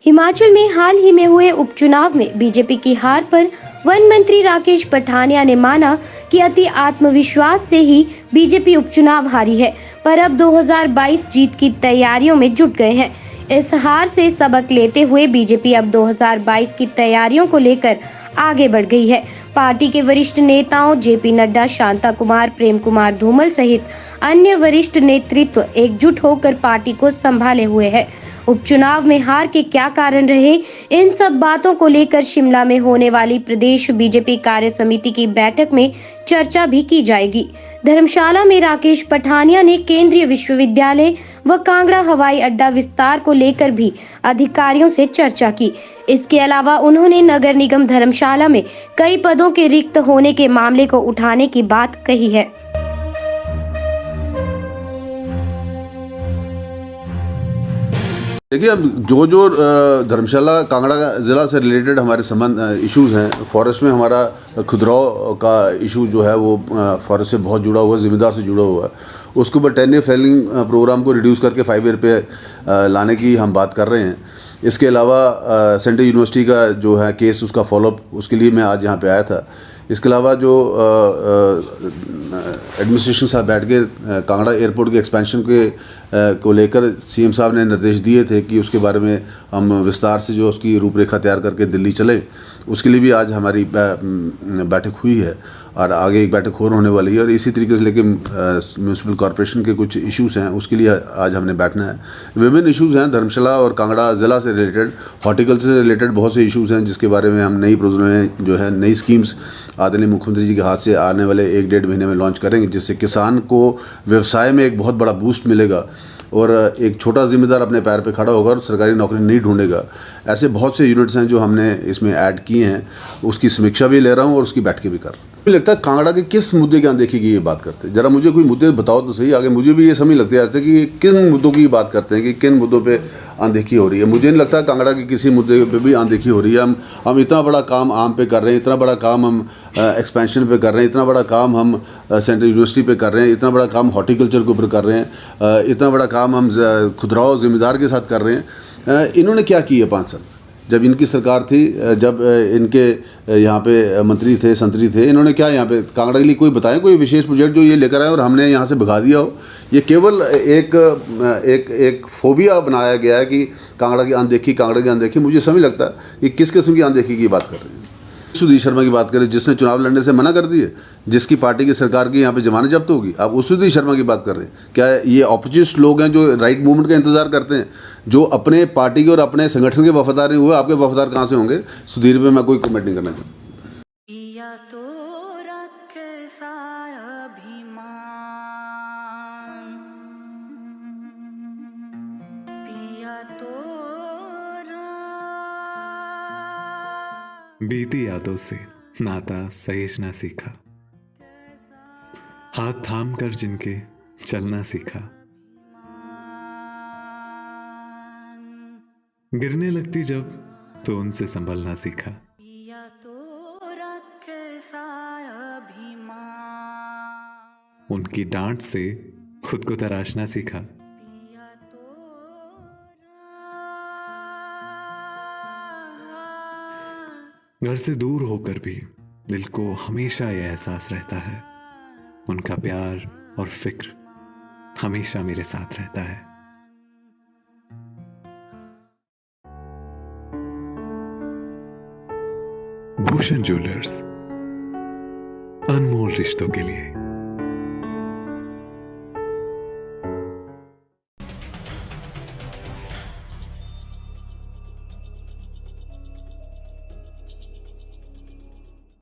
हिमाचल में हाल ही में हुए उपचुनाव में बीजेपी की हार पर वन मंत्री राकेश पठानिया ने माना कि अति आत्मविश्वास से ही बीजेपी उपचुनाव हारी है, पर अब 2022 जीत की तैयारियों में जुट गए हैं। इस हार से सबक लेते हुए बीजेपी अब 2022 की तैयारियों को लेकर आगे बढ़ गई है। पार्टी के वरिष्ठ नेताओं जेपी नड्डा, शांता कुमार, प्रेम कुमार धूमल सहित अन्य वरिष्ठ नेतृत्व एकजुट होकर पार्टी को संभाले हुए है। उपचुनाव में हार के क्या कारण रहे, इन सब बातों को लेकर शिमला में होने वाली प्रदेश बीजेपी कार्य समिति की बैठक में चर्चा भी की जाएगी। धर्मशाला में राकेश पठानिया ने केंद्रीय विश्वविद्यालय व कांगड़ा हवाई अड्डा विस्तार को लेकर भी अधिकारियों से चर्चा की। इसके अलावा उन्होंने नगर निगम धर्मशाला में कई पदों के रिक्त होने के मामले को उठाने की बात कही है। देखिए, अब जो धर्मशाला कांगड़ा ज़िला से रिलेटेड हमारे संबंध इश्यूज़ हैं, फॉरेस्ट में हमारा खुदराव का इशू जो है वो फॉरेस्ट से बहुत जुड़ा हुआ है, ज़िम्मेदार से जुड़ा हुआ है। उसके ऊपर 10 ईयर फेलिंग प्रोग्राम को रिड्यूस करके 5 ईयर पे लाने की हम बात कर रहे हैं। इसके अलावा सेंट्रल यूनिवर्सिटी का जो है केस, उसका फॉलोअप, उसके लिए मैं आज यहाँ पे आया था। इसके अलावा जो एडमिनिस्ट्रेशन साहब बैठ के कांगड़ा एयरपोर्ट के एक्सपेंशन को लेकर सीएम साहब ने निर्देश दिए थे कि उसके बारे में हम विस्तार से जो उसकी रूपरेखा तैयार करके दिल्ली चले, उसके लिए भी आज हमारी बैठक हुई है और आगे एक बैठक और होने वाली है। और इसी तरीके से लेके म्यूनसिपल कॉरपोरेशन के कुछ इश्यूज़ हैं, उसके लिए आज हमने बैठना है। विभिन्न इश्यूज़ हैं धर्मशाला और कांगड़ा ज़िला से रिलेटेड, हॉर्टिकल्चर से रिलेटेड बहुत से इश्यूज़ हैं जिसके बारे में हम नई प्रोग्राम जो है नई स्कीम्स आदरणीय मुख्यमंत्री जी के हाथ से आने वाले 1-1.5 महीने में लॉन्च करेंगे, जिससे किसान को व्यवसाय में एक बहुत बड़ा बूस्ट मिलेगा और एक छोटा ज़िम्मेदार अपने पैर पे खड़ा होगा और सरकारी नौकरी नहीं ढूंढेगा। ऐसे बहुत से यूनिट्स हैं जो हमने इसमें ऐड किए हैं, उसकी समीक्षा भी ले रहा हूँ और उसकी बैठकें भी कर रहा हूँ। मुझे लगता है कांगड़ा के किस मुद्दे की अनदेखी की ये बात करते हैं, ज़रा मुझे कोई मुद्दे बताओ तो सही। आगे मुझे भी ये समझ लगती है आज तक कि किन मुद्दों की बात करते हैं, कि किन मुद्दों पे अनदेखी हो रही है। मुझे नहीं लगता कांगड़ा की किसी मुद्दे पे भी अनदेखी हो रही है। हम इतना बड़ा काम आम पे कर रहे हैं, इतना बड़ा काम हम एक्सपेंशन पे कर रहे हैं, इतना बड़ा काम हम सेंट्रल यूनिवर्सिटी पे कर रहे हैं, इतना बड़ा काम हॉर्टिकल्चर के ऊपर कर रहे हैं, इतना बड़ा काम हम खुदराव ज़िम्मेदार के साथ कर रहे हैं। इन्होंने क्या किया 5 साल जब इनकी सरकार थी, जब इनके यहाँ पे मंत्री थे, संतरी थे, इन्होंने क्या यहाँ पे कांगड़ा के लिए कोई बताएं कोई विशेष प्रोजेक्ट जो ये लेकर आए और हमने यहाँ से भगा दिया हो। ये केवल एक फोबिया बनाया गया है कि कांगड़ा की अनदेखी। मुझे समझ लगता है कि किस किस्म की अनदेखी की बात कर रहे हैं। सुधीर शर्मा की बात करें, जिसने चुनाव लड़ने से मना कर दिए, जिसकी पार्टी की सरकार की यहाँ पे जमानत जब्त होगी, आप उस सुधीर शर्मा की बात कर रहे हैं। क्या ये ऑपोजिस्ट लोग हैं जो राइट मूवमेंट का इंतजार करते हैं, जो अपने पार्टी के और अपने संगठन के वफादार नहीं हुए? आपके वफादार कहाँ से होंगे? सुधीर पे मैं कोई कमेंट नहीं करना चाहता। बीती यादों से नाता सहेजना सीखा, हाथ थाम कर जिनके चलना सीखा, गिरने लगती जब तो उनसे संभलना सीखा। उनकी डांट से खुद को तराशना सीखा। घर से दूर होकर भी दिल को हमेशा यह एहसास रहता है, उनका प्यार और फिक्र हमेशा मेरे साथ रहता है। भूषण ज्वेलर्स, अनमोल रिश्तों के लिए।